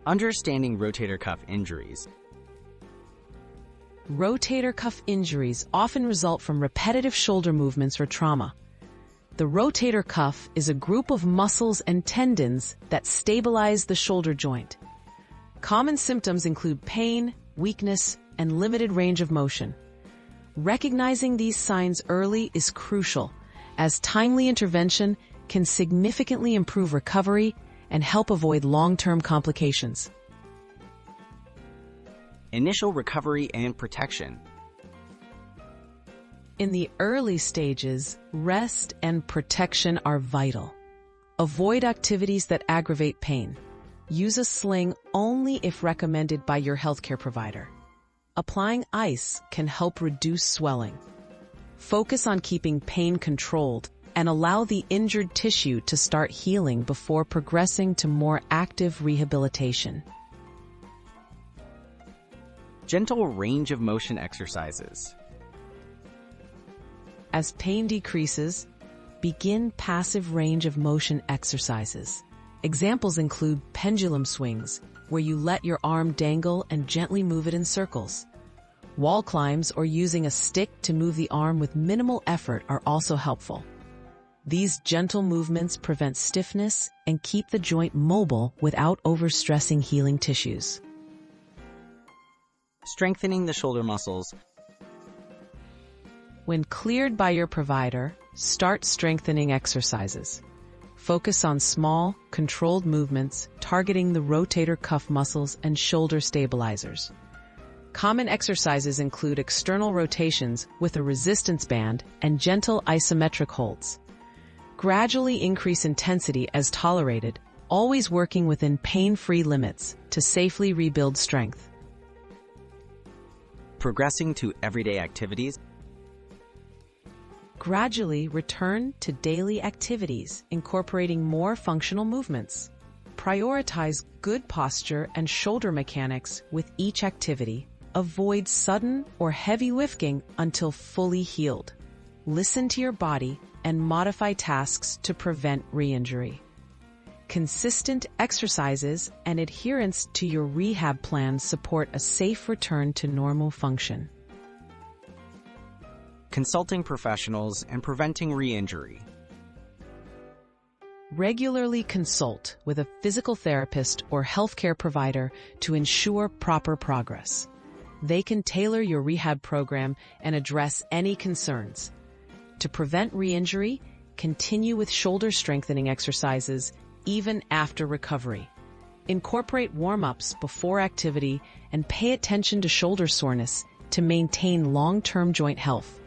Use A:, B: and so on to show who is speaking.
A: Understanding rotator cuff injuries.
B: Rotator cuff injuries often result from repetitive shoulder movements or trauma. The rotator cuff is a group of muscles and tendons that stabilize the shoulder joint. Common symptoms include pain, weakness, and limited range of motion. Recognizing these signs early is crucial, as timely intervention can significantly improve recovery and help avoid long-term complications.
A: Initial recovery and protection.
B: In the early stages, rest and protection are vital. Avoid activities that aggravate pain. Use a sling only if recommended by your healthcare provider. Applying ice can help reduce swelling. Focus on keeping pain controlled and allow the injured tissue to start healing before progressing to more active rehabilitation.
A: Gentle range of motion exercises.
B: As pain decreases, begin passive range of motion exercises. Examples include pendulum swings, where you let your arm dangle and gently move it in circles. Wall climbs or using a stick to move the arm with minimal effort are also helpful. These gentle movements prevent stiffness and keep the joint mobile without overstressing healing tissues.
A: Strengthening the shoulder muscles.
B: When cleared by your provider, start strengthening exercises. Focus on small, controlled movements targeting the rotator cuff muscles and shoulder stabilizers. Common exercises include external rotations with a resistance band and gentle isometric holds. Gradually increase intensity as tolerated, always working within pain-free limits to safely rebuild strength.
A: Progressing to everyday activities.
B: Gradually return to daily activities, incorporating more functional movements. Prioritize good posture and shoulder mechanics with each activity. Avoid sudden or heavy lifting until fully healed. Listen to your body and modify tasks to prevent re-injury. Consistent exercises and adherence to your rehab plan support a safe return to normal function.
A: Consulting professionals and preventing re-injury.
B: Regularly consult with a physical therapist or healthcare provider to ensure proper progress. They can tailor your rehab program and address any concerns. To prevent re-injury, continue with shoulder strengthening exercises even after recovery. Incorporate warm-ups before activity and pay attention to shoulder soreness to maintain long-term joint health.